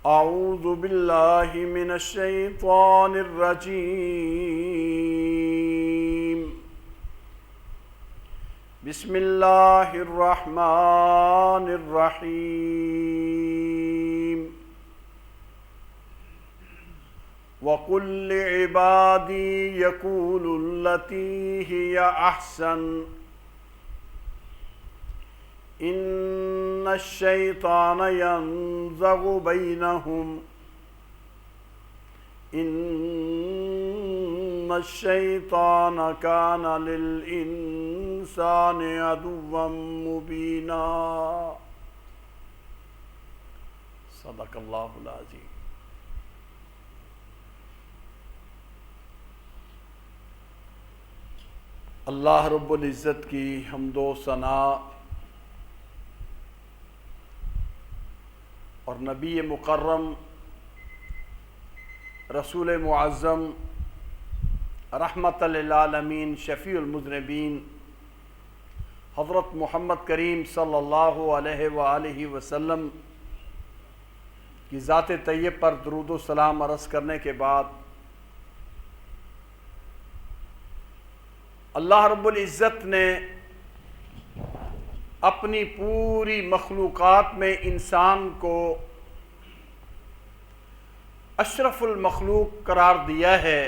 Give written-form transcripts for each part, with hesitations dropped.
औज़ु बिल्लाहि मिनश शैतानिर रजीम। बिस्मिल्लाहिर रहमानिर रहीम। वकुल इबादी यक़ूलुल्लती हिया अहसन इन्नश-शैतान यंज़गु बैनहुम इन्नश-शैतान कान लिल-इंसानि अदुव्वन मुबीना। सदक़ल्लाहुल अज़ीम। अल्लाह रब्बुल इज़्ज़त की हम्दो सना और नबी मुकर्रम रसूल मुअज़्ज़म रहमतल लिल आलमीन शफ़ीउल मुज़निबीन हज़रत मोहम्मद करीम सल्लल्लाहु अलैहि वआलिहि वसल्लम की ज़ात तय्यब पर दुरूद व सलाम अर्ज़ करने के बाद अल्लाह रब्बुल इज़्ज़त ने अपनी पूरी मखलूक़ात में इंसान को अशरफुल मखलूक करार दिया है।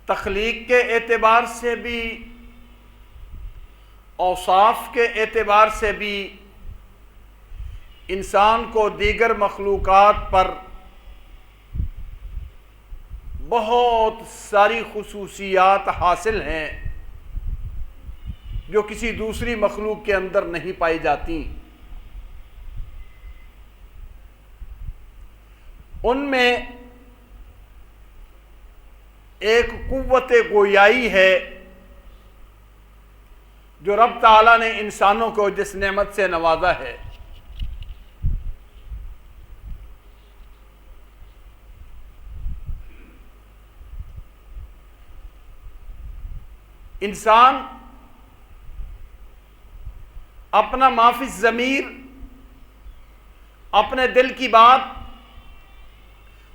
तख्लीक के एतबार से भी, औसाफ के एतबार से भी इंसान को दीगर मखलूक़ात पर बहुत सारी खुसूसियात हासिल हैं जो किसी दूसरी मखलूक के अंदर नहीं पाई जाती। उनमें एक कुव्वत गोयाई है जो रब ताला ने इंसानों को जिस नेमत से नवाजा है। इंसान अपना माफी ज़मीर, अपने दिल की बात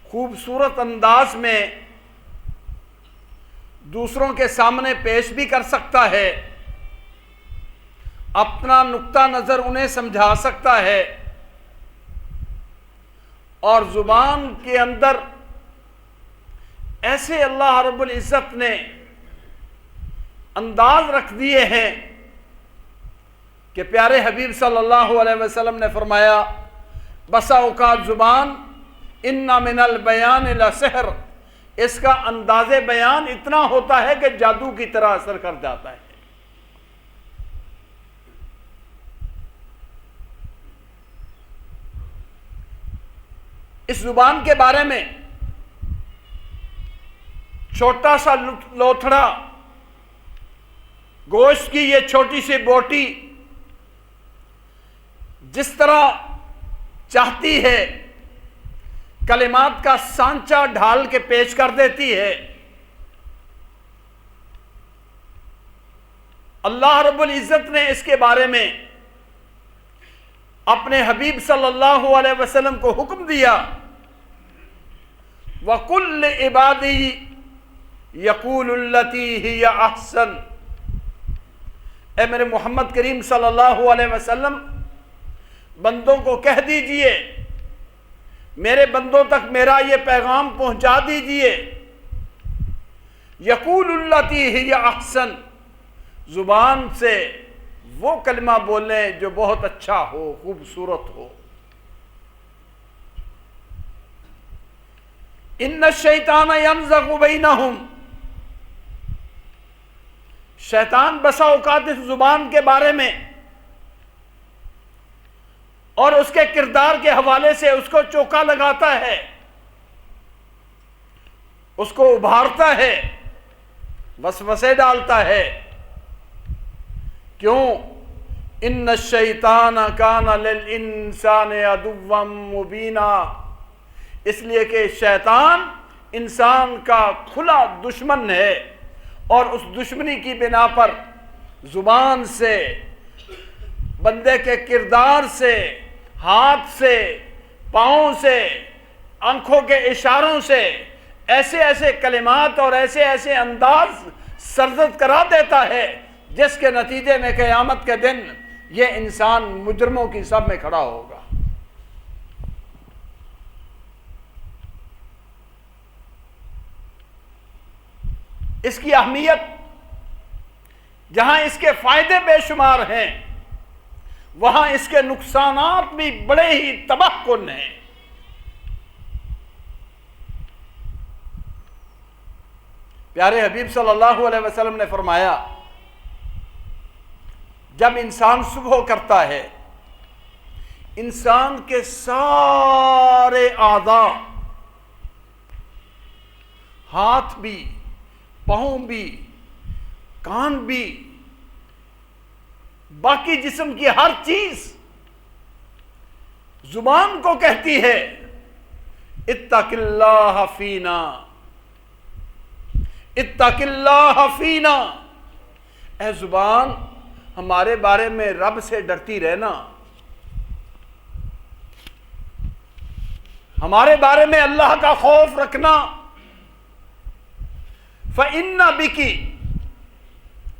खूबसूरत अंदाज में दूसरों के सामने पेश भी कर सकता है, अपना नुक्ता नज़र उन्हें समझा सकता है और ज़ुबान के अंदर ऐसे अल्लाह रब्बुल इज़्ज़त ने अंदाज रख दिए हैं कि प्यारे हबीब सल्लल्लाहु अलैहि वसल्लम ने फरमाया, बसा औकात ज़ुबान इन्ना मिनल बयान ला सिहर, इसका अंदाज़े बयान इतना होता है कि जादू की तरह असर कर जाता है। इस ज़ुबान के बारे में छोटा सा लोथड़ा, गोश्त की ये छोटी सी बोटी जिस तरह चाहती है कलिमात का सांचा ढाल के पेश कर देती है, अल्लाह रब्बुल इज़्ज़त ने इसके बारे में अपने हबीब सल्लल्लाहु अलैहि वसल्लम को हुक्म दिया, वकुल इबादी यक़ूलुल्लती हिया अहसन। ए मेरे मोहम्मद करीम सल्लल्लाहु अलैहि वसल्लम, बंदों को कह दीजिए, मेरे बंदों तक मेरा ये पैगाम पहुंचा दीजिए, यक़ूलुल्लती हिया अहसन, जुबान से वो कलमा बोलें जो बहुत अच्छा हो, खूबसूरत हो। इन्नश-शैतान यंज़गु बैनहुम, शैतान बसा औकात इस जुबान के बारे में और उसके किरदार के हवाले से उसको चौका लगाता है, उसको उभारता है, वसवसे डालता है। क्यों? इन्नश-शैतान कान लिल-इंसानि अदुव्वन मुबीना, इसलिए कि शैतान इंसान का खुला दुश्मन है और उस दुश्मनी की बिना पर जुबान से बंदे के किरदार से, हाथ से, पाँव से, आंखों के इशारों से ऐसे ऐसे कलिमात और ऐसे ऐसे अंदाज सरजद करा देता है जिसके नतीजे में क़यामत के दिन ये इंसान मुजरमों की सब में खड़ा होगा। इसकी अहमियत, जहां इसके फायदे बेशुमार हैं वहां इसके नुकसानात भी बड़े ही तबाहकुन हैं। प्यारे हबीब सल्लल्लाहु अलैहि वसल्लम ने फरमाया, जब इंसान सुबह करता है, इंसान के सारे आदा, हाथ भी, पाँव भी, कान भी, बाकी जिस्म की हर चीज जुबान को कहती है इत्तकिल्लाह फीना, इत्तकिल्लाह फीना। ऐ जुबान, हमारे बारे में रब से डरती रहना, हमारे बारे में अल्लाह का खौफ रखना। फ़इन्ना बिकी,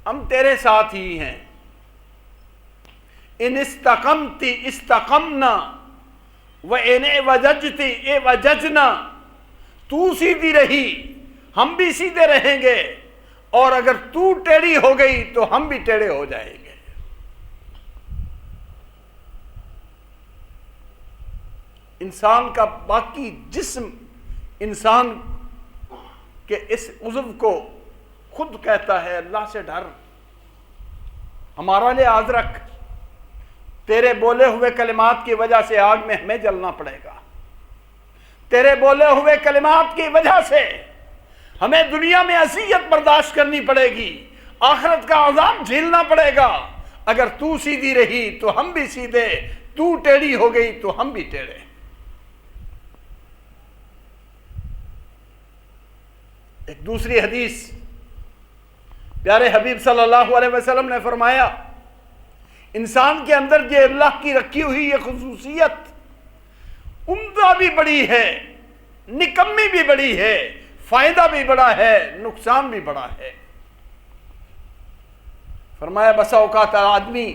हम तेरे साथ ही हैं। इन इस्तक़मती इस्तक़मना व इन वजजती ए वजजना, तू सीधी रही हम भी सीधे रहेंगे, और अगर तू टेढ़ी हो गई तो हम भी टेढ़े हो जाएंगे। इंसान का बाकी जिस्म इंसान के इस उज़्व को खुद कहता है अल्लाह से डर, हमारा लिहाज रख, तेरे बोले हुए कलिमात की वजह से आग में हमें जलना पड़ेगा, तेरे बोले हुए कलिमात की वजह से हमें दुनिया में अज़ियत बर्दाश्त करनी पड़ेगी, आखिरत का अज़ाब झेलना पड़ेगा। अगर तू सीधी रही तो हम भी सीधे, तू टेढ़ी हो गई तो हम भी टेढ़े। एक दूसरी हदीस, प्यारे हबीब सल्लल्लाहु अलैहि वसल्लम ने फरमाया, इंसान के अंदर ये अल्लाह की रखी हुई ये खुसूसियत उम्दा भी बड़ी है, निकम्मी भी बड़ी है, फायदा भी बड़ा है, नुकसान भी बड़ा है। फरमाया, बसा औकात आदमी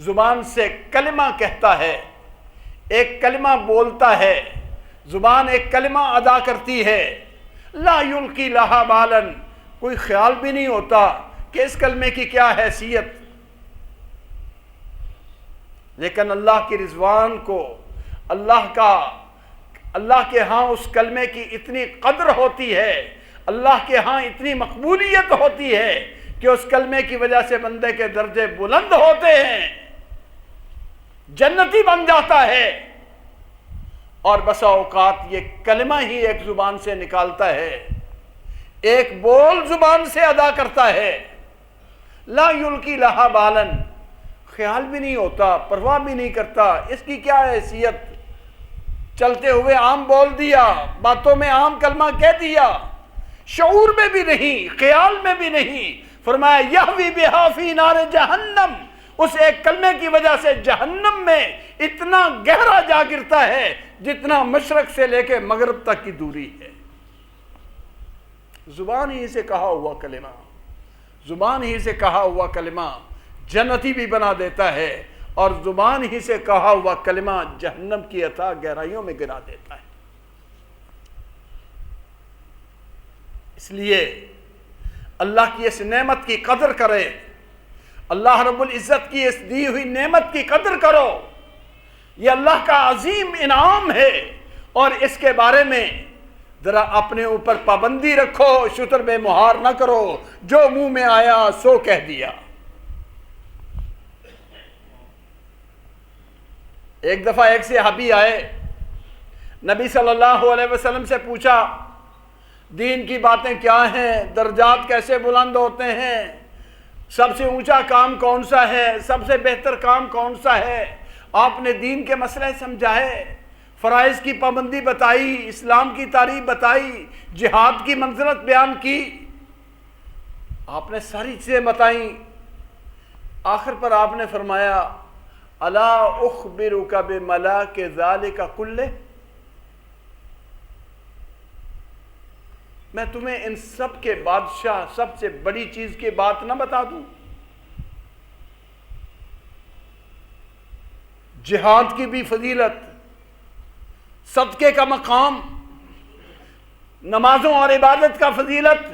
जुबान से कलिमा कहता है, एक कलिमा बोलता है, जुबान एक कलिमा अदा करती है, ला युल्की लहा बालन, कोई ख्याल भी नहीं होता कि इस कलमे की क्या हैसियत, लेकिन अल्लाह की रिजवान को, अल्लाह के यहाँ उस कलमे की इतनी कदर होती है, अल्लाह के यहाँ इतनी मकबूलियत होती है कि उस कलमे की वजह से बंदे के दर्जे बुलंद होते हैं, जन्नती बन जाता है। और बसा औकात ये कलमा ही एक जुबान से निकालता है, एक बोल जुबान से अदा करता है, ला युल्की लहा बालन, ख्याल भी नहीं होता, परवाह भी नहीं करता, इसकी क्या हैसियत, चलते हुए आम बोल दिया, बातों में आम कलमा कह दिया, शऊर में भी नहीं, ख्याल में भी नहीं। फरमाया, यहवी बिहा फी नारे जहन्नम, उस एक कलमे की वजह से जहन्नम में इतना गहरा जा गिरता है जितना मशरक से लेके मगरब तक की दूरी है। जुबान ही से कहा हुआ कलिमा, जुबान ही से कहा हुआ कलिमा जन्नती भी बना देता है, और जुबान ही से कहा हुआ कलिमा जहन्नम की अथाह गहराइयों में गिरा देता है। इसलिए अल्लाह की इस नेमत की कदर करे, अल्लाह रब्बुल इज़्ज़त की इस दी हुई नेमत की कदर करो, यह अल्लाह का अजीम इनाम है, और इसके बारे में जरा अपने ऊपर पाबंदी रखो, शुतर बेमुहार ना करो, जो मुंह में आया सो कह दिया। एक दफा एक सहाबी आए, नबी सल्लल्लाहु अलैहि वसल्लम से पूछा, दीन की बातें क्या हैं, दर्जात कैसे बुलंद होते हैं, सबसे ऊंचा काम कौन सा है, सबसे बेहतर काम कौन सा है। आपने दीन के मसले समझाए, फ़राइज़ की पाबंदी बताई, इस्लाम की तारीफ बताई, जिहाद की मंज़िलत बयान की, आपने सारी चीज़ें बताई। आखिर पर आपने फरमाया, अला उखबिरुका बिमलाके ज़ालिका कुल्ले, मैं तुम्हें इन सब के बादशाह, सबसे बड़ी चीज की बात ना बता दूं? जिहाद की भी फजीलत, सदके का मकाम, नमाजों और इबादत का फजीलत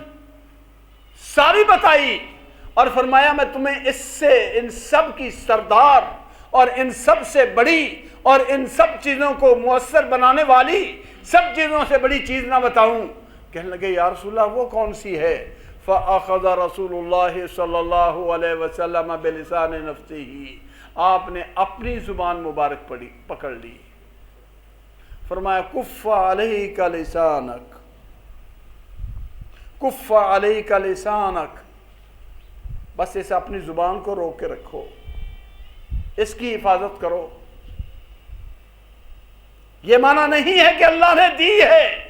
सारी बताई, और फरमाया मैं तुम्हें इससे इन सब की सरदार और इन सब से बड़ी और इन सब चीजों को मुअस्सर बनाने वाली, सब चीजों से बड़ी चीज ना बताऊं? कहने लगे या रसूलल्लाह वो कौन सी है? फ़अख़ज़ रसूलुल्लाह सल्लल्लाहु अलैहि वसल्लम बिलिसान नफ्सिही, आपने अपनी जुबान मुबारक पकड़ ली। फरमाया कुफ़्फ़ अलैका लिसानक, कुफ़्फ़ अलैका लिसानक, बस इसे अपनी जुबान को रोक के रखो, इसकी हिफाजत करो। यह माना नहीं है कि अल्लाह ने दी है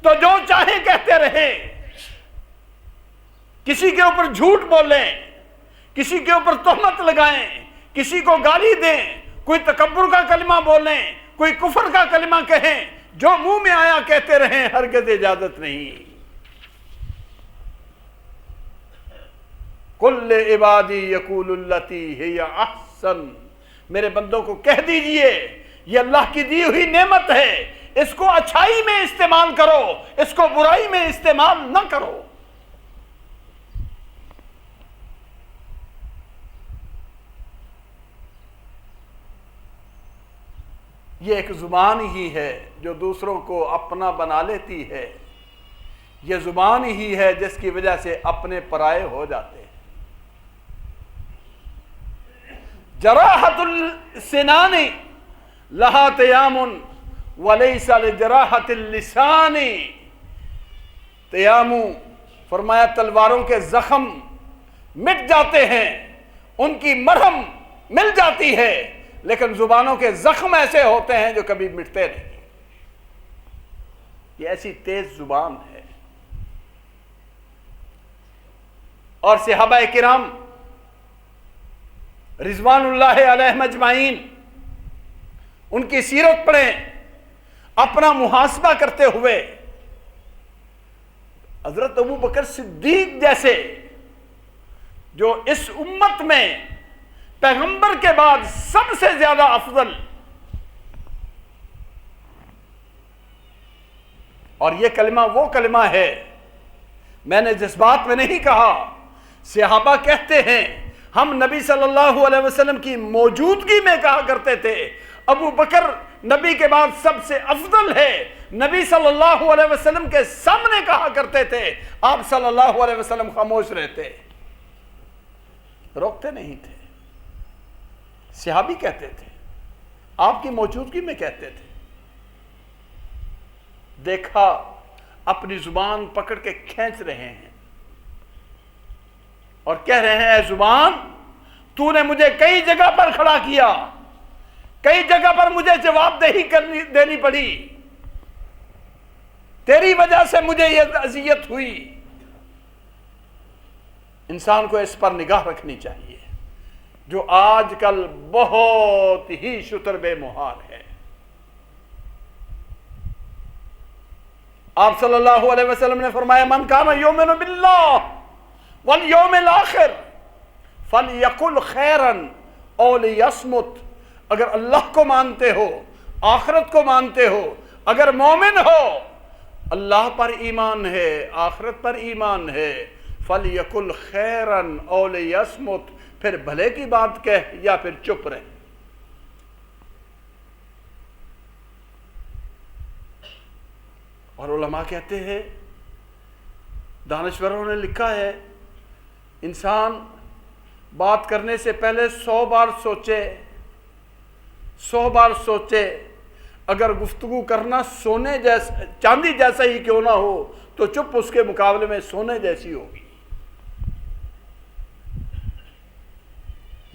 तो जो चाहे कहते रहे, किसी के ऊपर झूठ बोलें, किसी के ऊपर तोहमत लगाएं, किसी को गाली दें, कोई तकब्बुर का कलिमा बोलें, कोई कुफर का कलिमा कहें, जो मुंह में आया कहते रहें, हरगिज़ इजाजत नहीं। कुल्ल इबादी यकूलुल्लती हिया अहसन, मेरे बंदों को कह दीजिए ये अल्लाह की दी हुई नेमत है, इसको अच्छाई में इस्तेमाल करो, इसको बुराई में इस्तेमाल न करो। ये एक जुबान ही है जो दूसरों को अपना बना लेती है, ये जुबान ही है जिसकी वजह से अपने पराये हो जाते हैं। जराहतुल सिनानी लहा तयामुन वलैसा लिजराहतिल लिसानी, तयामु फरमाया तलवारों के जख्म मिट जाते हैं, उनकी मरहम मिल जाती है, लेकिन जुबानों के जख्म ऐसे होते हैं जो कभी मिटते नहीं। ये ऐसी तेज जुबान है। और सहाबाए किराम रिजवानुल्लाह अलैहिम अजमाइन, उनकी सीरत पढ़ें, अपना मुहासबा करते हुए हजरत अबू बकर सिद्दीक जैसे जो इस उम्मत में पैगंबर के बाद सबसे ज्यादा अफजल, और यह कलिमा वो कलिमा है, मैंने जज्बात में नहीं कहा, सहाबा कहते हैं हम नबी सल्लल्लाहु अलैहि वसल्लम की मौजूदगी में कहा करते थे अबू बकर नबी के बाद सबसे अफजल है। नबी सल्लल्लाहु अलैहि वसल्लम के सामने कहा करते थे, आप सल्लल्लाहु अलैहि वसल्लम खामोश रहते, रोकते नहीं थे। सहाबी कहते थे, आपकी मौजूदगी में कहते थे। देखा अपनी जुबान पकड़ के खींच रहे हैं और कह रहे हैं, जुबान तूने मुझे कई जगह पर खड़ा किया, कई जगह पर मुझे जवाबदेही देनी पड़ी, तेरी वजह से मुझे यह अजियत हुई। इंसान को इस पर निगाह रखनी चाहिए, जो आजकल बहुत ही शुतर बेमुहाल है। आप सल्लल्लाहु अलैहि वसल्लम ने फरमाया, मन काना युमिनु बिल्लाह वल यौमिल आखिर फलयकुल खैरन औ लियस्मुत। अगर अल्लाह को मानते हो, आखिरत को मानते हो, अगर मोमिन हो, अल्लाह पर ईमान है, आखिरत पर ईमान है, फलयकुल खैरन औ लियस्मुत, फिर भले की बात कह या फिर चुप रहे। और उलमा कहते हैं, दानश्वरों ने लिखा है, इंसान बात करने से पहले 100 बार सोचे, 100 बार सोचे। अगर गुफ्तगू करना सोने जैसा, चांदी जैसा ही क्यों ना हो, तो चुप उसके मुकाबले में सोने जैसी होगी।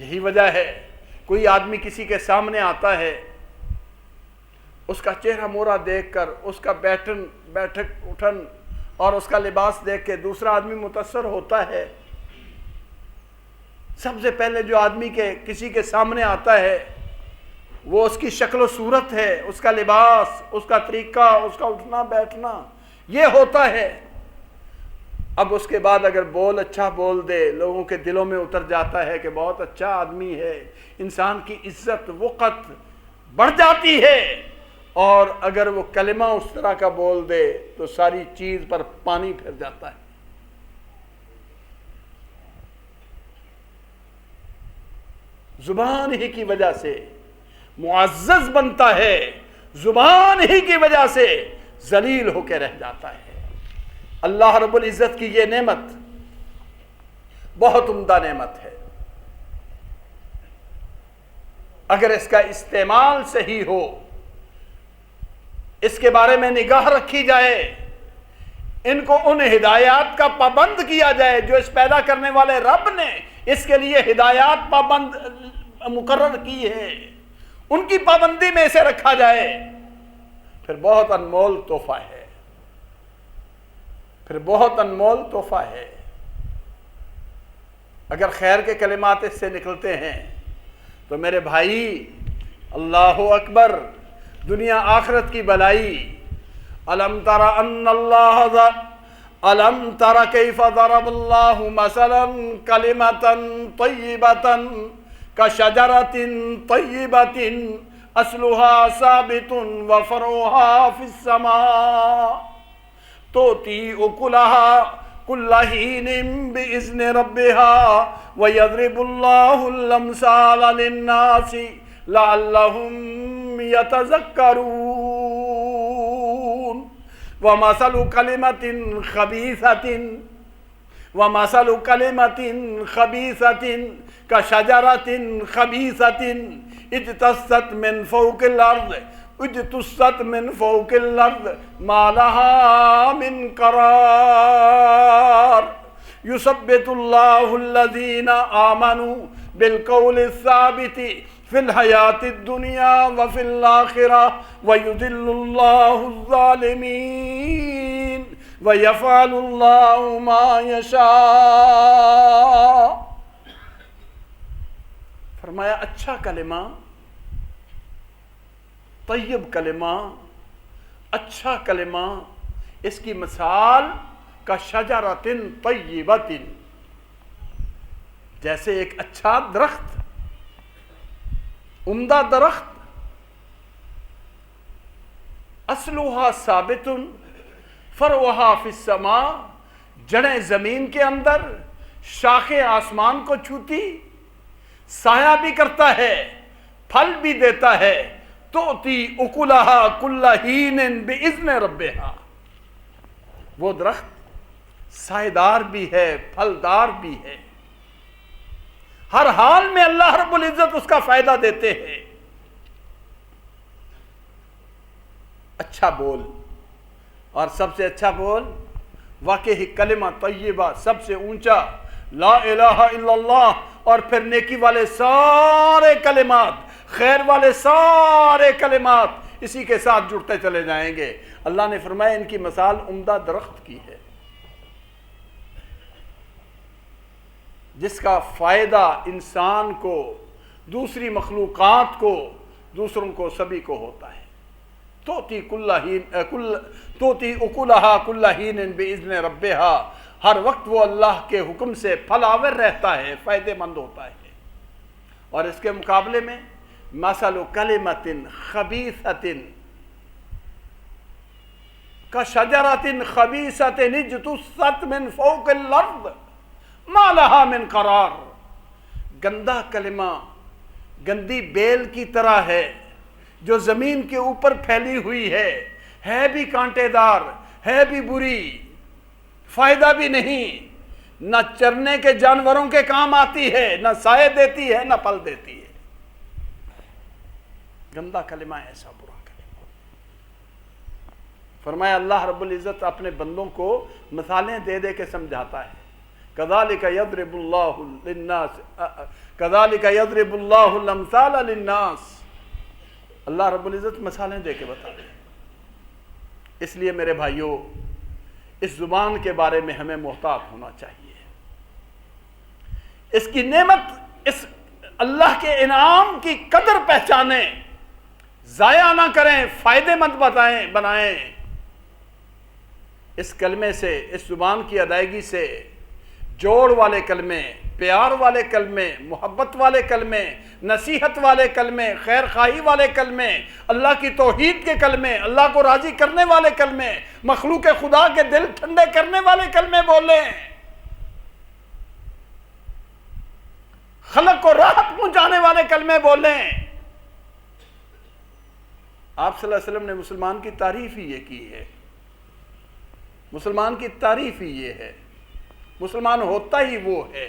यही वजह है, कोई आदमी किसी के सामने आता है, उसका चेहरा मोहरा देखकर, उसका बैठक उठन और उसका लिबास देख के दूसरा आदमी मुतस्सर होता है, सबसे पहले जो आदमी के किसी के सामने आता है वो उसकी शक्ल सूरत है, उसका लिबास, उसका तरीका, उसका उठना बैठना, ये होता है। अब उसके बाद अगर बोल अच्छा बोल दे, लोगों के दिलों में उतर जाता है कि बहुत अच्छा आदमी है, इंसान की इज्जत वक़्त बढ़ जाती है। और अगर वो कलिमा उस तरह का बोल दे तो सारी चीज पर पानी फिर जाता है। जुबान ही की वजह से मुअज़्ज़ज़ बनता है, जुबान ही की वजह से जलील होकर रह जाता है। अल्लाह रब्बुल इज़्ज़त की ये नेमत बहुत उम्दा नेमत है। अगर इसका इस्तेमाल सही हो, इसके बारे में निगाह रखी जाए, इनको उन हिदायत का पाबंद किया जाए जो इस पैदा करने वाले रब ने इसके लिए हिदायत पाबंद मुकर्रर की है, उनकी पाबंदी में इसे रखा जाए, फिर बहुत अनमोल तोहफा है, फिर बहुत अनमोल तोहफा है। अगर खैर के कलिमात इससे निकलते हैं तो मेरे भाई, अल्लाहु अकबर, दुनिया आखिरत की भलाई। अलम तरा अन्नल्लाह अलम तरा कैफ दरबल्लाहु मसलन कलिमतन तय्यिबतन कशजरतिन तय्यिबतिन अस्लुहा साबितुन व फरुहा फिस्समा तोती उकुलहा कुल्लहीनिम बिइज़्नि रब्बिहा व यज़रिबुल्लाहुल अम्साल लिन्नासी लअल्लहुम यतज़क्करून व मसलु कलिमतिन खबीसतिन कशजरतिन खबीसतिन इज्तस्सत मिन फ़ौक़िल अर्ज़ उज्तुस्सत मिन फ़ौक़िल अर्ज़ मा लहा मिन क़रार युसब्बितुल्लाहुल्लज़ीना आमनू बिल क़ौलिस साबिति फिल हयातिद दुनिया व फिल आखिरह व युदिल्लुल्लाहु ज़ालिमीन व यफ़अलुल्लाहु मा यशा। फरमाया अच्छा कलिमा, तय्यब कलिमा, अच्छा कलिमा, इसकी मिसाल का शजरतिन तय्यिबतिन, जैसे एक अच्छा दरख्त, उम्दा दरख्त, अस्लुहा साबितुन फरवहा फिस्समा, जड़ें जमीन के अंदर, शाखें आसमान को छूती, साया भी करता है, फल भी देता है। तोती उकुलहा कुल्लहीनिन बिइज़्नि रब्बिहा, वो दरख्त सायेदार भी है, फलदार भी है, हर हाल में अल्लाह रब्बुल इज़्ज़त उसका फायदा देते हैं। अच्छा बोल, और सबसे अच्छा बोल वाकई कलिमा तय्यबा, सबसे ऊंचा ला इलाहा इल्लल्लाह, और फिर नेकी वाले सारे कलिमात, खैर वाले सारे कलिमात इसी के साथ जुड़ते चले जाएंगे। अल्लाह ने फरमाया इनकी मिसाल उम्दा दरख्त की है, जिसका फ़ायदा इंसान को, दूसरी मखलूक़ात को, दूसरों को, सभी को होता है। तोती उकुलहा कुल्लहीन बिइज़्नि रब्बिहा, हर वक्त वो अल्लाह के हुक्म से फलावर रहता है, फ़ायदेमंद होता है। और इसके मुकाबले में मसलु कलिमतिन खबीसतिन का शजरतिन खबीसतिन इज्तुस्सत मिन फ़ौक़िल अर्ज़ मा लहा मिन क़रार, गंदा कलिमा गंदी बेल की तरह है जो जमीन के ऊपर फैली हुई है भी कांटेदार, है भी बुरी, फायदा भी नहीं, न चरने के जानवरों के काम आती है, न साये देती है, न फल देती है। गंदा कलिमा ऐसा बुरा कलिमा। फरमाया अल्लाह रब्बुल इज़्ज़त अपने बंदों को मिसालें दे दे के समझाता है। कज़ालिका यज़रिबुल्लाहु लिन्नास, कज़ालिका यज़रिबुल्लाहुल अम्साल लिन्नास, अल्लाह रब्बुल इज़्ज़त मिसालें दे के बता रहे। इसलिए मेरे भाइयों, इस ज़ुबान के बारे में हमें मोहतात होना चाहिए। इसकी नेमत, इस अल्लाह के इनाम की कदर पहचाने, जाया ना करें, फायदेमंद बनाएं। इस कलमे से, इस जुबान की अदायगी से जोड़ वाले कलमे, प्यार वाले कलमे, मोहब्बत वाले कलमे, नसीहत वाले कलमे, खैर खाही वाले कलमे, अल्लाह की तौहीद के कलमे, अल्लाह को राजी करने वाले कलमे, मखलूक खुदा के दिल ठंडे करने वाले कलमे बोलें, खलक को राहत पहुंचाने वाले कलमे बोलें। आप सल्लल्लाहु अलैहि वसल्लम ने मुसलमान की तारीफ ही ये की है, मुसलमान की तारीफ ही ये है, मुसलमान होता ही वो है।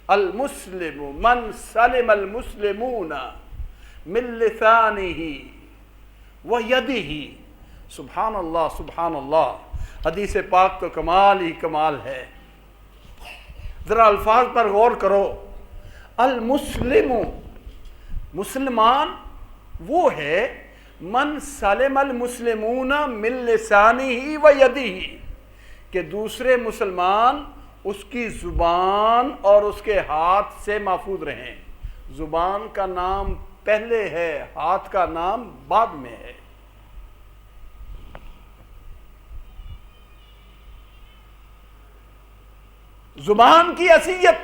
अल मुस्लिम मन सलिम अल मुस्लिमूना मिन लिसानिही व यदिही। सुभान अल्लाह, सुभान अल्लाह। हदीस पाक तो कमाल ही कमाल है। जरा अल्फाज पर गौर करो। अल मुस्लिमु, मुसलमान वो है, मन सलिम अल मुस्लिमूना मिन लिसानिही व यदिही, कि दूसरे मुसलमान उसकी जुबान और उसके हाथ से महफूज रहें। जुबान का नाम पहले है, हाथ का नाम बाद में है। जुबान की असीयत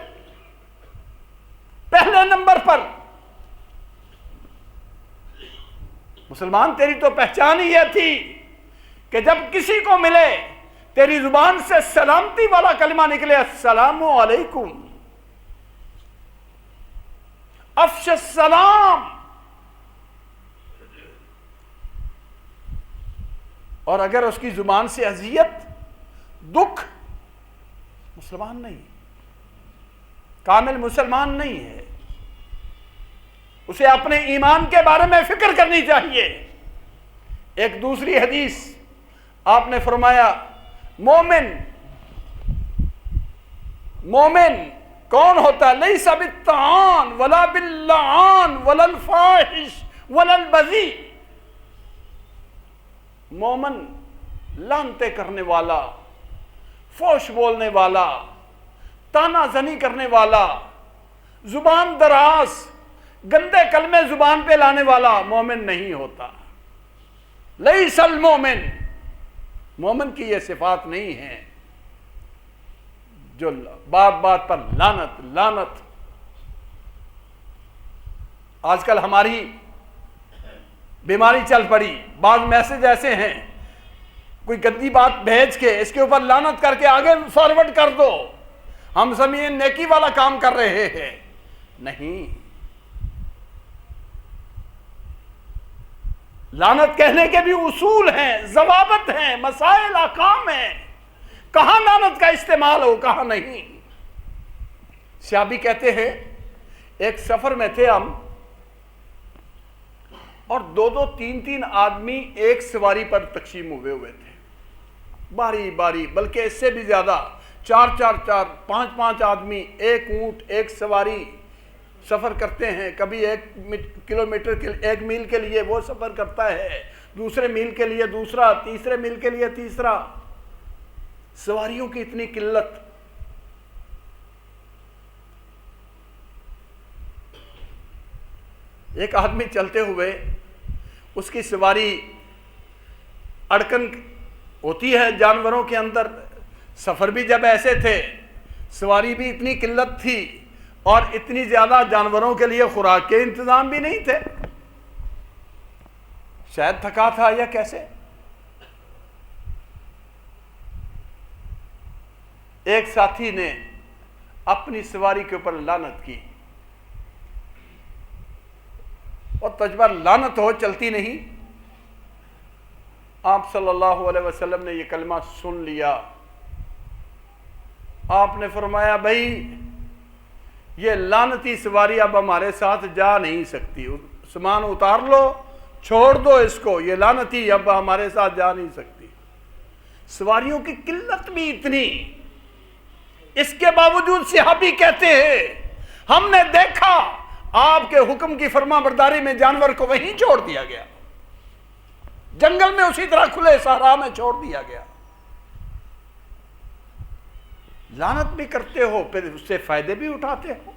पहले नंबर पर। मुसलमान, तेरी तो पहचान ही यह थी कि जब किसी को मिले तेरी जुबान से सलामती वाला कलिमा निकले, अस्सलामु अलैकुम, अफ्शस सलाम। और अगर उसकी जुबान से अजियत, दुख, मुसलमान नहीं, कामिल मुसलमान नहीं है। उसे अपने ईमान के बारे में फिक्र करनी चाहिए। एक दूसरी हदीस आपने फरमाया, मोमिन, मोमिन कौन होता है? लैसा बित्तान वला बिल्लान वलल फाहिश वलल बज़ी। मोमिन लानते करने वाला, फोश बोलने वाला, ताना जनी करने वाला, जुबान दराज, गंदे कलमे जुबान पे लाने वाला मोमिन नहीं होता। लैसल मोमिन, मोमिन की ये सिफात नहीं है जो बात बात पर लानत लानत। आजकल हमारी बीमारी चल पड़ी, बाद मैसेज ऐसे हैं, कोई गंदी बात भेज के इसके ऊपर लानत करके आगे फॉरवर्ड कर दो, हम सब ये नेकी वाला काम कर रहे हैं। नहीं, लानत कहने के भी उसूल हैं, जवाबत हैं, मसाइल अहकाम हैं, कहां लानत का इस्तेमाल हो, कहां नहीं। सहाबी कहते हैं, एक सफर में थे हम और दो दो तीन तीन आदमी एक सवारी पर तकसीम हुए थे, बारी बारी, बल्कि इससे भी ज्यादा, चार पांच पांच आदमी एक ऊंट एक सवारी सफर करते हैं। कभी 1 किलोमीटर के 1 मील के लिए वो सफर करता है, दूसरे मील के लिए दूसरा, तीसरे मील के लिए तीसरा। सवारियों की इतनी किल्लत। एक आदमी चलते हुए, उसकी सवारी, अड़कन होती है जानवरों के अंदर, सफर भी जब ऐसे थे, सवारी भी इतनी किल्लत थी और इतनी ज्यादा जानवरों के लिए खुराक के इंतजाम भी नहीं थे। शायद थका था या कैसे, एक साथी ने अपनी सवारी के ऊपर लानत की और तजबा लानत हो चलती नहीं। आप सल्लल्लाहु अलैहि वसल्लम ने यह कलमा सुन लिया। आपने फरमाया, भाई ये लानती सवारी अब हमारे साथ जा नहीं सकती, सामान उतार लो, छोड़ दो इसको, ये लानती अब हमारे साथ जा नहीं सकती। सवारियों की किल्लत भी इतनी, इसके बावजूद सहाबी कहते हैं, हमने देखा आपके हुक्म की फरमाबरदारी में जानवर को वहीं छोड़ दिया गया, जंगल में उसी तरह खुले सहरा में छोड़ दिया गया। लानत भी करते हो, फिर उससे फायदे भी उठाते हो।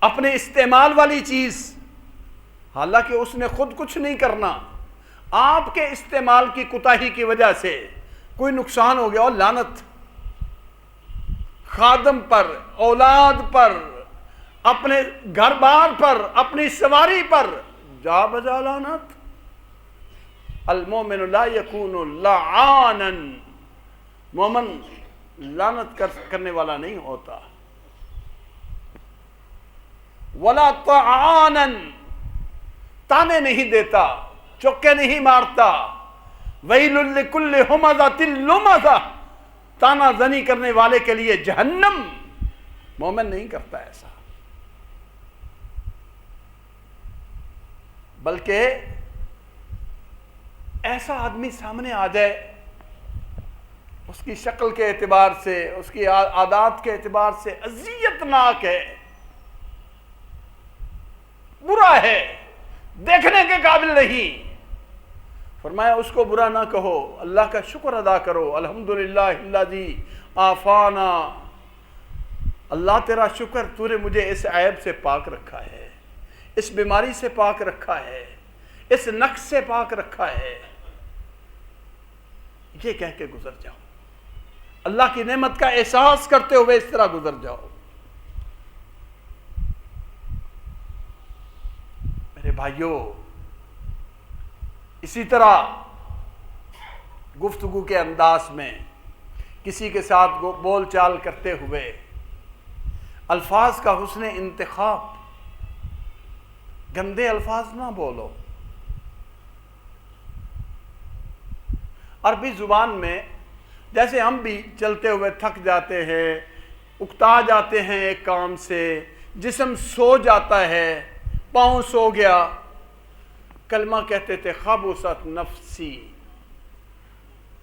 अपने इस्तेमाल वाली चीज, हालांकि उसने खुद कुछ नहीं करना, आपके इस्तेमाल की कुताही की वजह से कोई नुकसान हो गया और लानत खादम पर, औलाद पर, अपने घर बार पर, अपनी सवारी पर जा बजा लानत। अल मोमिन ला यकूनु लाआनन, मोमन लानत करने वाला नहीं होता। वला ताआनन, ताने नहीं देता, चौके नहीं मारता। वैलुल लिकुल्लि हुमज़तिल लुमज़ा, ताना जनी करने वाले के लिए जहन्नम। मोमिन नहीं करता ऐसा, बल्कि ऐसा आदमी सामने आ जाए, उसकी शक्ल के एतबार से, उसकी आदात के एतबार से अजियतनाक है, बुरा है, देखने के काबिल नहीं, फरमाया उसको बुरा ना कहो, अल्लाह का शुक्र अदा करो। अल्हम्दुलिल्लाहिल्लज़ी आफाना, अल्लाह तेरा शुक्र, तूने मुझे इस ऐब से पाक रखा है, इस बीमारी से पाक रखा है, इस नक्श से पाक रखा है। ये कह के गुजर जाओ, अल्लाह की नेमत का एहसास करते हुए इस तरह गुजर जाओ। मेरे भाइयों, इसी तरह गुफ्तगू के अंदाज में किसी के साथ बोल चाल करते हुए अल्फाज का हुस्न इंतखाब, गंदे अल्फाज ना बोलो। अरबी जुबान में जैसे हम भी चलते हुए थक जाते हैं, उकता जाते हैं एक काम से, जिस्म सो जाता है, पाँव सो गया, कलमा कहते थे खबुसत नफ्सी,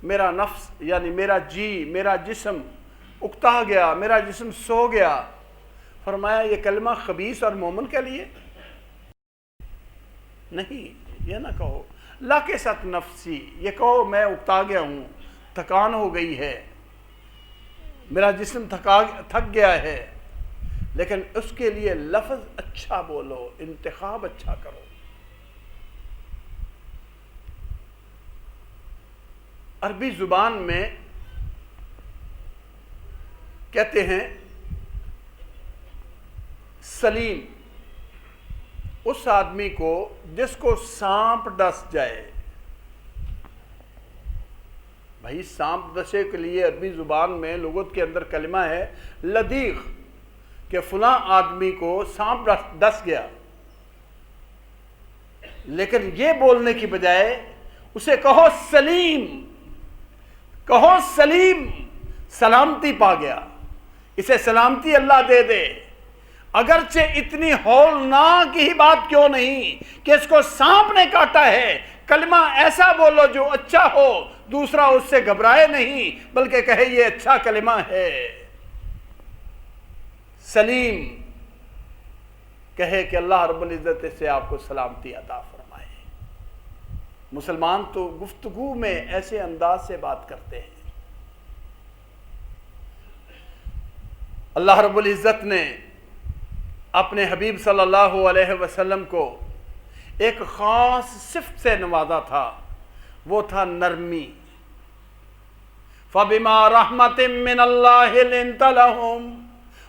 मेरा नफ्स यानी मेरा जी, मेरा जिस्म उकता गया, मेरा जिस्म सो गया। फरमाया ये कलमा खबीस और मोमिन के लिए नहीं, ये ना कहो लाकिसत नफ्सी, ये कहो मैं उकता गया हूँ, थकान हो गई है, मेरा जिस्म थक गया है। लेकिन उसके लिए लफ्ज़ अच्छा बोलो, इंतखाब अच्छा करो। अरबी जुबान में कहते हैं सलीम उस आदमी को जिसको सांप डस जाए। भाई सांप डसे के लिए अरबी जुबान में लुगत के अंदर कलमा है लदीग, कि फलां आदमी को सांप डस गया। लेकिन ये बोलने की बजाय उसे कहो सलीम, कहो सलीम, सलामती पा गया, इसे सलामती अल्लाह दे दे। अगरचे इतनी हौलनाक ही बात क्यों नहीं कि इसको सांप ने काटा है, कलमा ऐसा बोलो जो अच्छा हो, दूसरा उससे घबराए नहीं बल्कि कहे ये अच्छा कलमा है। सलीम कहे कि अल्लाह रब्बुल इज्जत से आपको सलामती अता फरमाए। मुसलमान तो गुफ्तगू में ऐसे अंदाज से बात करते हैं। अल्लाह रब्बुल इज्जत ने अपने हबीब सल्लल्लाहु अलैहि वसल्लम को एक खास सिफ्त से नवाजा था, वो था नरमी। फबिमा रहमतिम मिनल्लाहि लिंता लहुम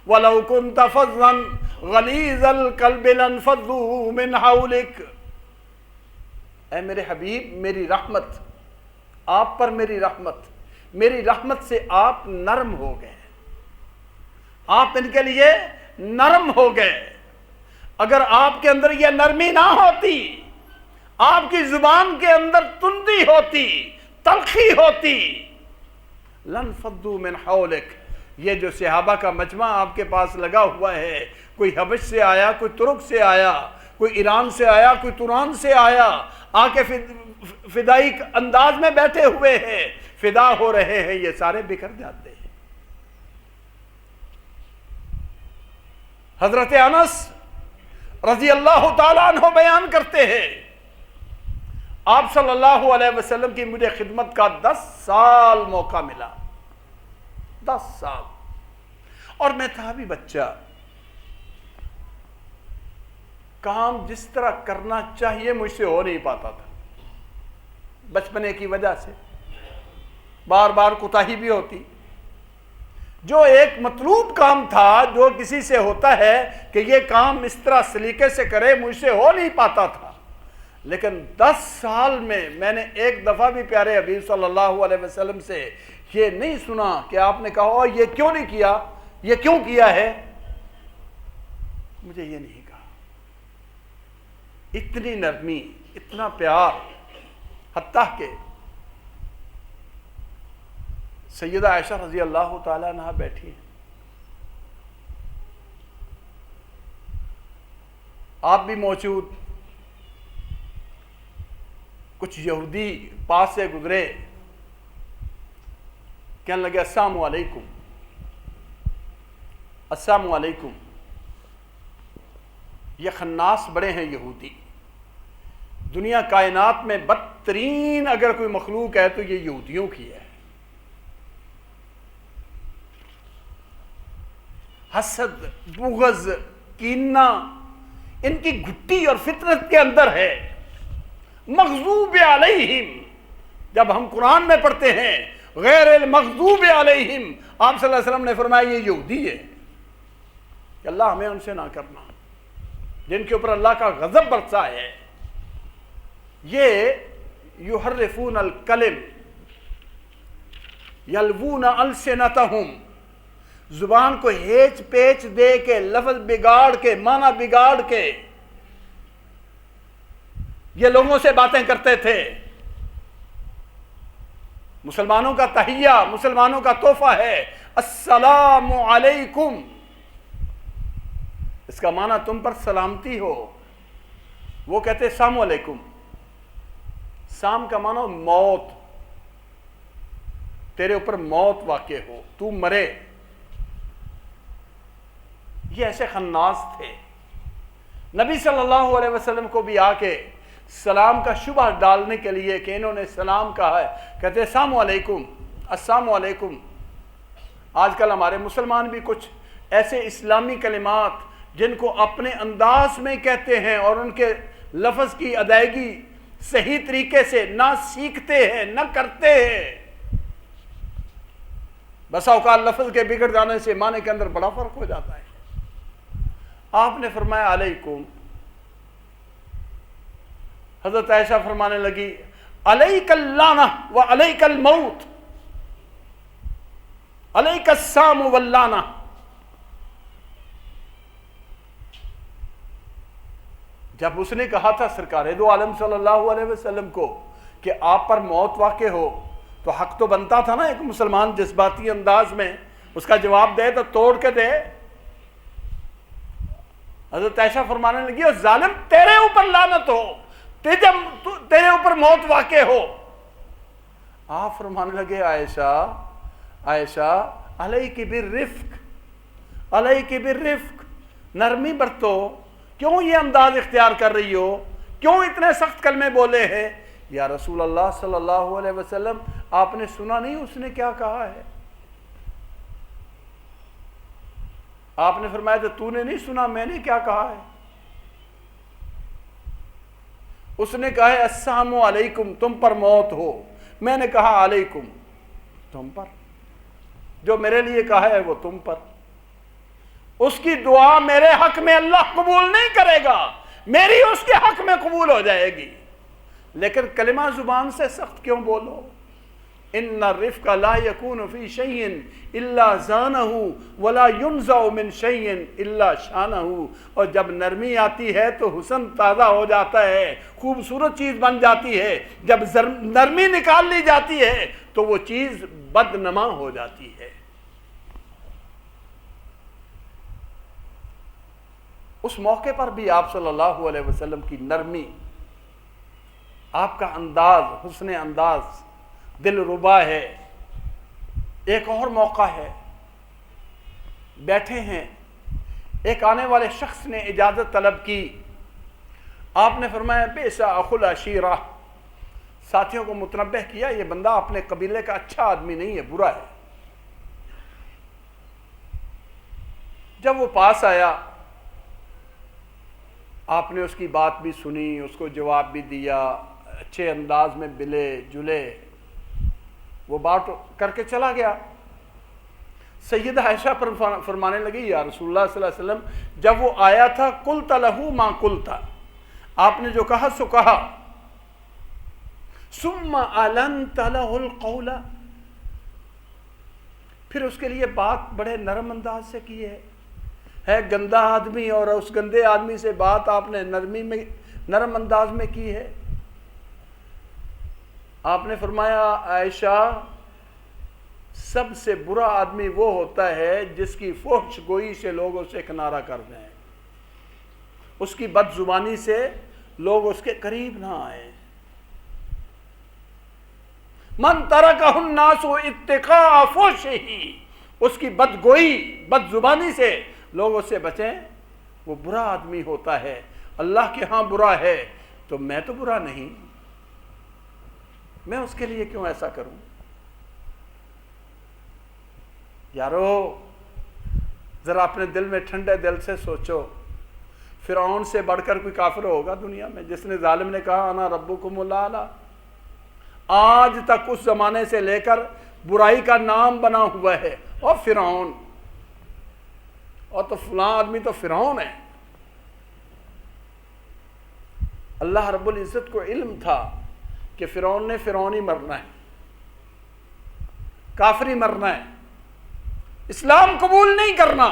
वलौ कुन्त फज़्ज़न गलीज़ल क़ल्बि लन्फ़ज़्ज़ू मिन हौलिक। ऐ मेरे हबीब, मेरी रहमत आप पर, मेरी रहमत से आप नरम हो गए, आप इनके लिए नरम हो गए। अगर आपके अंदर यह नरमी ना होती, आपकी जुबान के अंदर तुंदी होती, तलखी होती, लन्फ़ज़्ज़ू मिन हौलिक। ये जो सहाबा का मजमा आपके पास लगा हुआ है, कोई हबश से आया, कोई तुर्क से आया, कोई ईरान से आया, कोई तुरान से आया, आके फिदाई अंदाज में बैठे हुए हैं, फिदा हो रहे हैं, ये सारे बिखर जाते हैं। हजरत अनस रजी अल्लाह तआला अन्हु बयान करते हैं, आप सल्लल्लाहु अलैहि वसल्लम की मुझे खिदमत का 10 साल मौका मिला, 10 साल, और मैं था भी बच्चा। काम जिस तरह करना चाहिए मुझसे हो नहीं पाता था, बचपने की वजह से बार बार कुताही भी होती। जो एक मतलूब काम था, जो किसी से होता है कि ये काम इस तरह सलीके से करे, मुझसे हो नहीं पाता था। लेकिन 10 साल में मैंने एक दफ़ा भी प्यारे हबीब सल्लल्लाहु अलैहि वसल्लम से ये नहीं सुना कि आपने कहा ये क्यों नहीं किया, ये क्यों किया है, मुझे ये नहीं कहा। इतनी नरमी, इतना प्यार, हत्ता के सैयदा आयशा रजी अल्लाह ताला अन्हा बैठी हैं, आप भी मौजूद। कुछ यहूदी पास से गुजरे, कहने लगे अस्सलामु अलैकुम, अस्सलामु अलैकुम। ये खन्नास बड़े हैं यहूदी। दुनिया कायनात में बदतरीन अगर कोई मखलूक है तो ये यहूदियों की है। हसद, बुग़्ज़, कीना इनकी घुट्टी और फितरत के अंदर है। मग़ज़ूब अलैहिम, जब हम कुरान में पढ़ते हैं गैर मग़ज़ूब अलैहिम, आप सल्लल्लाहु अलैहि वसल्लम ने फरमाया ये यहूदी है कि अल्लाह हमें उनसे ना करना, जिनके ऊपर अल्लाह का गज़ब बरसा है। ये युहर्रिफून अल कलिम यल्वून अलसिनतहुम, जुबान को हेच पेच दे के, लफ्ज बिगाड़ के, माना बिगाड़ के ये लोगों से बातें करते थे। मुसलमानों का तहिया, मुसलमानों का तोहफा है अस्सलामु अलैकुम, इसका माना तुम पर सलामती हो। वो कहते अस्सलामु अलैकुम, साम का मानो मौत, तेरे ऊपर मौत वाक़े हो, तू मरे। ये ऐसे खन्नास थे। नबी सल्लल्लाहु अलैहि वसल्लम को भी आके सलाम का शुबह डालने के लिए कि इन्होंने सलाम कहा है, कहते अस्सलामु अलैकुम, अस्सलामु अलैकुम। आजकल हमारे मुसलमान भी कुछ ऐसे इस्लामी कलिमात जिनको अपने अंदाज में कहते हैं और उनके लफ्ज़ की अदायगी सही तरीके से ना सीखते हैं ना करते हैं। बस औकात लफ्ज़ के बिगड़ जाने से माने के अंदर बड़ा फर्क हो जाता है। आपने फरमाया अलैकुम, हजरत आयशा फरमाने लगी अलैकल लाना व अलैकल मौत, अलैकस्साम वल लाना। जब उसने कहा था सरकारे दो आलम सल्लल्लाहु अलैहि वसल्लम को कि आप पर मौत वाक़े हो, तो हक तो बनता था ना एक मुसलमान जज्बाती अंदाज में उसका जवाब दे, तो तोड़ के दे। हज़रत आयशा फरमाने लगी और जालिम तेरे ऊपर लानत हो, तेरे ऊपर मौत वाक़े हो। आप फरमाने लगे आयशा, आयशा अलैकी बिर्रिफ्क, अलैकी बिर्रिफ्क, नरमी बरतो, क्यों ये अंदाज इख्तियार कर रही हो, क्यों इतने सख्त कलमे बोले हैं। या रसूल अल्लाह सल्लल्लाहु अलैहि वसल्लम, आपने सुना नहीं उसने क्या कहा है। आपने फरमाया तो तूने नहीं सुना मैंने क्या कहा है। उसने कहा है अस्सलामु अलैकुम, तुम पर मौत हो। मैंने कहा अलैकुम, तुम पर, जो मेरे लिए कहा है वो तुम पर। उसकी दुआ मेरे हक में अल्लाह कबूल नहीं करेगा, मेरी उसके हक में कबूल हो जाएगी। लेकिन कलिमा जुबान से सख्त क्यों बोलो। इन्ना रिफ्का ला यकूनु फी शैइन इल्ला ज़ानहु वला युनज़उ मिन शैइन इल्ला शानहु। और जब नरमी आती है तो हुस्न ताज़ा हो जाता है, खूबसूरत चीज़ बन जाती है। जब नरमी निकाल ली जाती है तो वो चीज़ बदनमा हो जाती है। उस मौके पर भी आप सल्लल्लाहु अलैहि वसल्लम की नरमी, आपका अंदाज, हुस्न अंदाज दिल रुबा है। एक और मौका है, बैठे हैं, एक आने वाले शख्स ने इजाज़त तलब की। आपने फरमाया बेसा अखुल अशीरा, साथियों को मुतनब्बह किया, ये बंदा अपने कबीले का अच्छा आदमी नहीं है, बुरा है। जब वो पास आया, आपने उसकी बात भी सुनी, उसको जवाब भी दिया, अच्छे अंदाज में मिले जुले, वो बात करके चला गया। सैयदा आयशा पर फरमाने लगी, या रसूलुल्लाह सल्लल्लाहु अलैहि वसल्लम, जब वो आया था, कुलता लहू मा कुलता, आपने जो कहा सो कहा, सुम्मा अलंता लहुल कौला, फिर उसके लिए बात बड़े नरम अंदाज से की है गंदा आदमी, और उस गंदे आदमी से बात आपने नरम अंदाज में की है। आपने फरमाया, आयशा, सबसे बुरा आदमी वो होता है जिसकी फोहश गोई से लोग उसे किनारा कर दें, उसकी बदजुबानी से लोग उसके करीब ना आए। मन तरकहुन नासु इत्तिका फोशिही, उसकी बदगोई बदजुबानी से लोग उससे बचें, वो बुरा आदमी होता है। अल्लाह के यहां बुरा है तो मैं तो बुरा नहीं, मैं उसके लिए क्यों ऐसा करूं। यारो, जरा अपने दिल में ठंडे दिल से सोचो, फिरौन से बढ़कर कोई काफिर होगा दुनिया में, जिसने जालिम ने कहा अना रब्बुकुमुल आला। आज तक उस जमाने से लेकर बुराई का नाम बना हुआ है, और फिरौन, और तो फलां आदमी तो फिरौन है। अल्लाह रब्बुल इज्जत को इल्म था कि फिरौन ने फिरौन ही मरना है, काफिरी मरना है, इस्लाम कबूल नहीं करना।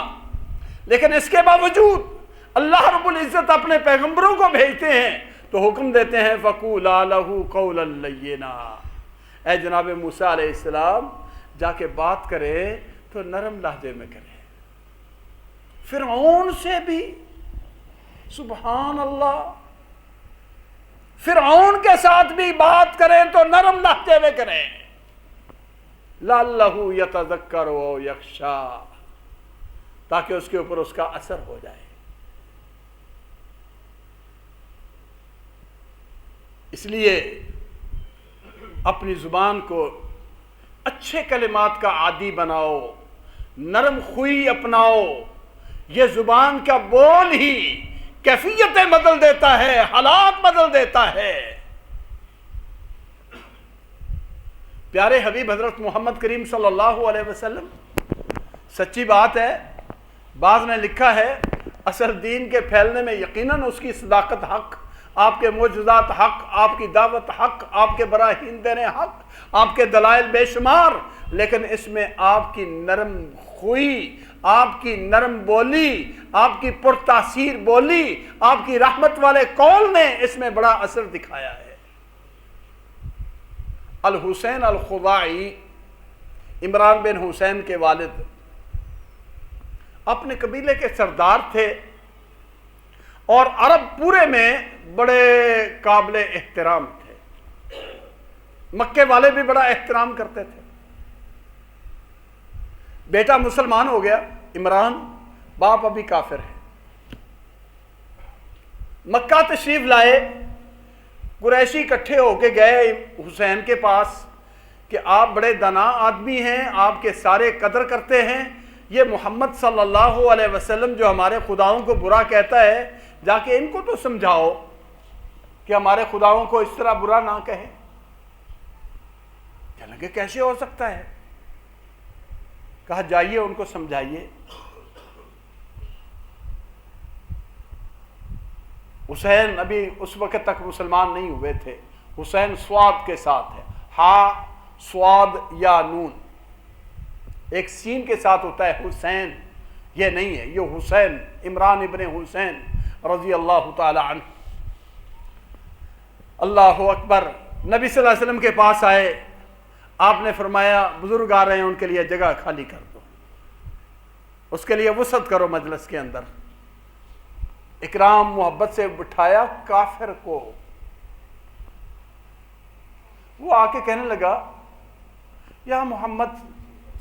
लेकिन इसके बावजूद अल्लाह रब्बुल इज्जत अपने पैगंबरों को भेजते हैं तो हुक्म देते हैं, फ़क़ूला लहू क़ौलन लय्यिना, ऐ जनाब मूसा अलैहिस्सलाम, जाके बात करे तो नरम लहजे में करे। फिरौन से भी, सुभान अल्लाह, फिरौन के साथ भी बात करें तो नरम लहजे में करें। लअल्लहु यतज़क्करु औ यख्शा, ताकि उसके ऊपर उसका असर हो जाए। इसलिए अपनी जुबान को अच्छे कलिमात का आदी बनाओ, नरम खुई अपनाओ। ये जुबान का बोल ही कैफियतें बदल देता है, हालात बदल देता है। प्यारे हबीब हजरत मोहम्मद करीम सल्लल्लाहु अलैहि वसल्लम, सच्ची बात है, बाज़ ने लिखा है, असल दीन के फैलने में यकीनन उसकी सदाकत हक, आपके मोजज़ात हक, आपकी दावत हक, आपके बराहीन देने हक, आपके दलाइल बेशुमार, लेकिन इसमें आपकी नरम खुई, आपकी नरम बोली, आपकी पुरतासीर बोली, आपकी रहमत वाले कौल ने इसमें बड़ा असर दिखाया है। अल हुसैन अल खुदाई, इमरान बिन हुसैन के वालिद, अपने कबीले के सरदार थे और अरब पूरे में बड़े काबिले एहतराम थे। मक्के वाले भी बड़ा एहतराम करते थे। बेटा मुसलमान हो गया इमरान, बाप अभी काफिर है। मक्का तशरीफ लाए, कुरैशी इकट्ठे होके गए हुसैन के पास कि आप बड़े दाना आदमी हैं, आपके सारे कदर करते हैं, ये मोहम्मद सल्लल्लाहु अलैहि वसल्लम जो हमारे खुदाओं को बुरा कहता है, जाके इनको तो समझाओ कि हमारे खुदाओं को इस तरह बुरा ना कहे। लगे कैसे हो सकता है? कहा जाइए उनको समझाइए। हुसैन अभी उस वक्त तक मुसलमान नहीं हुए थे। हुसैन स्वाद के साथ है, हा स्वाद या नून, एक सीन के साथ होता है हुसैन, ये नहीं है, ये हुसैन इमरान इब्ने हुसैन रजी अल्लाह ताला अन्हु। अल्लाहु अकबर। नबी सल्लल्लाहु अलैहि वसल्लम के पास आए, आपने फरमाया बुजुर्ग आ रहे हैं, उनके लिए जगह खाली कर दो, उसके लिए वसअत करो मजलिस के अंदर। इकराम मोहब्बत से बिठाया काफिर को। वो आके कहने लगा, या मोहम्मद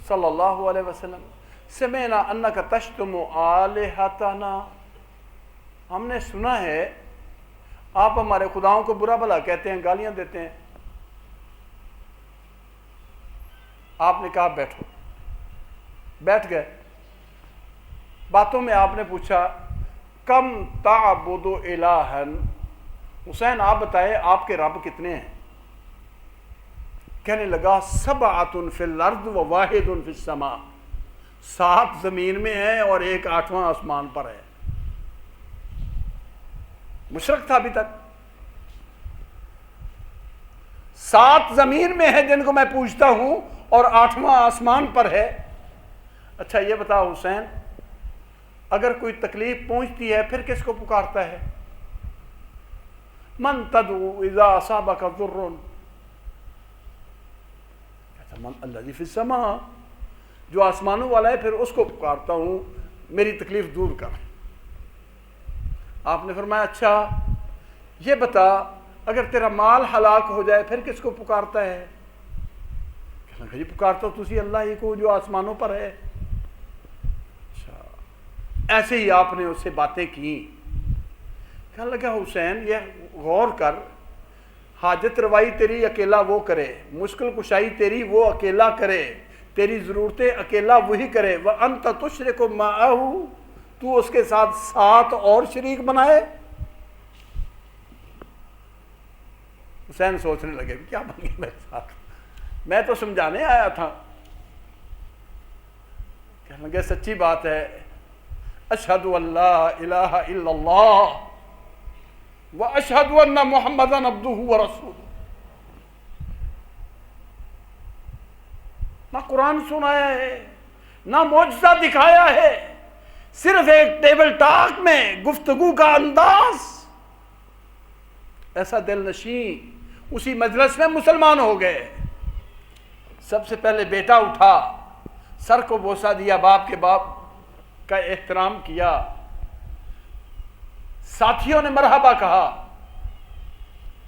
सल्लल्लाहु अलैहि वसल्लम, समेना अन्नका तश्तुमु आलिहतना, हमने सुना है आप हमारे खुदाओं को बुरा भला कहते हैं, गालियां देते हैं। आपने कहा बैठो, बैठ गए। बातों में आपने पूछा कम ताबुदु इलाहन, हुसैन आप बताए आपके रब कितने हैं? कहने लगा सबअतुन फिल अर्द व वाहिदुन फिस समा, 7 जमीन में है और एक 8वां आसमान पर है। मुशरक था अभी तक। 7 जमीन में है जिनको मैं पूछता हूं और 8वां आसमान पर है। अच्छा ये बताओ हुसैन, अगर कोई तकलीफ पहुंचती है फिर किसको पुकारता है? मन तदउ इज़ा असाबका दुर्रुन, मन अल्लज़ी फिस समा, जो आसमानों वाला है फिर उसको पुकारता हूं मेरी तकलीफ दूर कर। आपने फरमाया अच्छा ये बता, अगर तेरा माल हलाक हो जाए फिर किसको पुकारता है? कहने लगा जी पुकारता तुसी अल्लाह ही को जो आसमानों पर है। अच्छा, ऐसे ही आपने उससे बातें की। कहने लगा हुसैन ये गौर कर, हाजत रवाई तेरी अकेला वो करे, मुश्किल कुशाई तेरी वो अकेला करे, तेरी ज़रूरतें अकेला वही करे। वह अंत तुशरिकु माअहू, तू उसके साथ 7 और शरीक बनाए। हुसैन सोचने लगे क्या बन मेरे साथ, मैं तो समझाने आया था। कहने लगे सच्ची बात है, अशहदु अल्ला इलाहा इल्लल्लाह व अशहदु अन्ना मुहम्मदन अब्दुहु व रसूलुहु। ना कुरान सुनाया है, ना मौजज़ा दिखाया है, सिर्फ एक टेबल टॉक में गुफ्तगू का अंदाज। ऐसा दिल नशी, उसी मजलिस में मुसलमान हो गए। सबसे पहले बेटा उठा, सर को बोसा दिया, बाप के बाप का एहतराम किया। साथियों ने मरहबा कहा।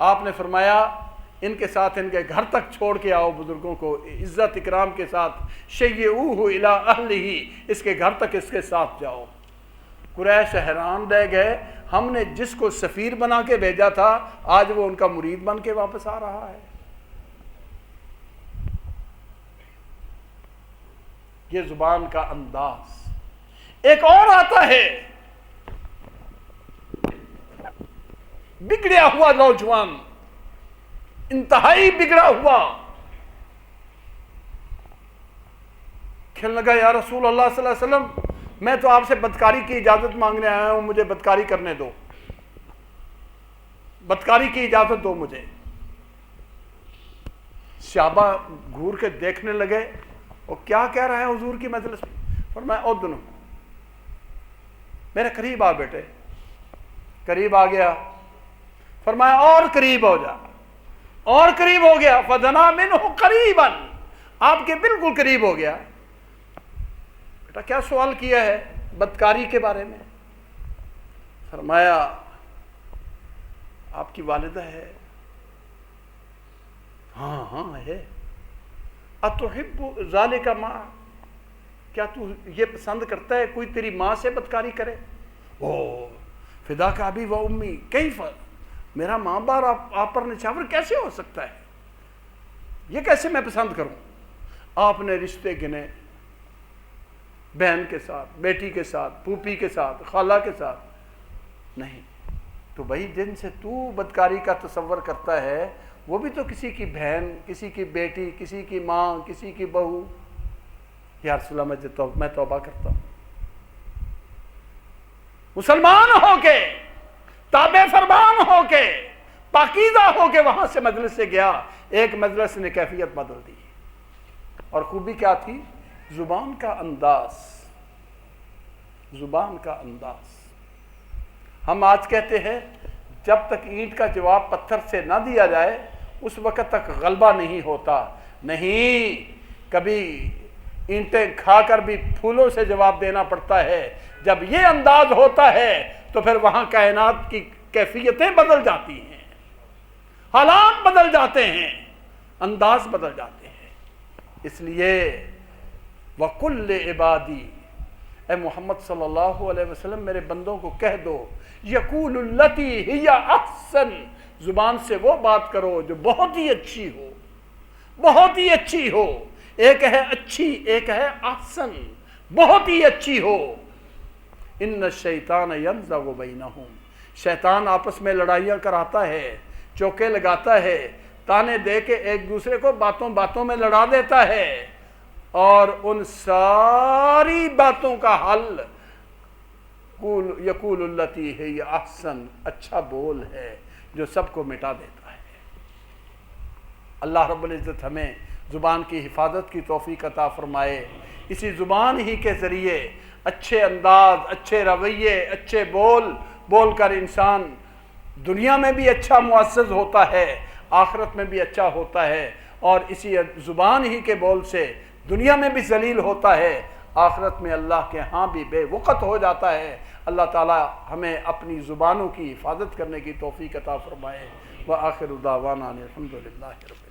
आपने फरमाया इनके साथ इनके घर तक छोड़ के आओ, बुजुर्गों को इज्जत इकराम के साथ। शय्यऊहु इला अहलिही, इसके घर तक इसके साथ जाओ। कुरैश हैरान रह गए, हमने जिसको सफीर बना के भेजा था आज वो उनका मुरीद बन के वापस आ रहा है। ये जुबान का अंदाज। एक और आता है, बिगड़ा हुआ नौजवान, इंतहाई बिगड़ा हुआ, कहने लगा या रसूल अल्लाह सल्लल्लाहु अलैहि वसल्लम, मैं तो आपसे बदकारी की इजाजत मांगने आया हूं, मुझे बदकारी करने दो, बदकारी की इजाजत दो मुझे। सहाबा घूर के देखने लगे, और क्या कह रहा है हुजूर की मजलिस में? फरमाया ओ दोनों मेरे करीब आ बेटे। करीब आ गया, फरमाया और करीब हो जा, और करीब हो गया। फदना मिन्हु करीबन, आपके बिल्कुल करीब हो गया। बेटा क्या सवाल किया है बदकारी के बारे में? फरमाया आपकी वालिदा है। हाँ हाँ है। अतुहिब्बु ज़ालिका माँ, क्या तू ये पसंद करता है कोई तेरी माँ से बदकारी करे? ओ फिदा का अभी व उम्मी, कई मेरा माँ बाप आप पर निछावर कैसे हो सकता है? ये कैसे मैं पसंद करूं? आपने रिश्ते गिने, बहन के साथ, बेटी के साथ, फूफी के साथ, खाला के साथ। नहीं तो भाई जिनसे तू बदकारी का तसव्वुर करता है वो भी तो किसी की बहन, किसी की बेटी, किसी की माँ, किसी की बहू। या रसूल अल्लाह मैं तौबा करता हूं। मुसलमान होके, ताबे फरमान होके, पाकीज़ा होके वहां से मजलिस से गया। एक मजलिस ने कैफियत बदल दी। और खूबी क्या थी? जुबान का अंदाज, जुबान का अंदाज। हम आज कहते हैं जब तक ईंट का जवाब पत्थर से ना दिया जाए उस वक्त तक गलबा नहीं होता। नहीं, कभी ईंटें खाकर भी फूलों से जवाब देना पड़ता है। जब ये अंदाज होता है तो फिर वहां कायनात की कैफियतें बदल जाती हैं, हालात बदल जाते हैं, अंदाज बदल जाते हैं। इसलिए वकुल्ल इबादी, ए मोहम्मद सल्लल्लाहु अलैहि वसल्लम मेरे बंदों को कह दो, यकूलुल्लती हिया अहसन, जुबान से वो बात करो जो बहुत ही अच्छी हो, बहुत ही अच्छी हो। एक है अच्छी, एक है ahsan, बहुत ही अच्छी हो। इन्न शैतान यंज़गु बैनहुम, शैतान आपस में लड़ाइयाँ कराता है, चौके लगाता है, ताने दे के एक दूसरे को बातों बातों में लड़ा देता है, और उन सारी बातों का हल यक़ूलुल्लती है ये ahsan, अच्छा बोल है जो सबको मिटा देता है। अल्लाह रब्बुल इज़्ज़त हमें ज़ुबान की हिफाजत की तौफ़ीक़ अता फ़रमाए। इसी ज़ुबान ही के ज़रिए अच्छे अंदाज, अच्छे रवैये, अच्छे बोल कर इंसान दुनिया में भी अच्छा मुअज़्ज़ज़ होता है, आखिरत में भी अच्छा होता है, और इसी ज़ुबान ही के बोल से दुनिया में भी ज़लील होता है, आखिरत में अल्लाह के यहाँ भी बेवक़्त हो जाता है। अल्लाह ताला हमें अपनी ज़ुबानों की हिफाजत करने की तौफ़ीक़ अता फ़रमाए। व आखिरु दावाना अनिल हम्दुलिल्लाहि रब्बिल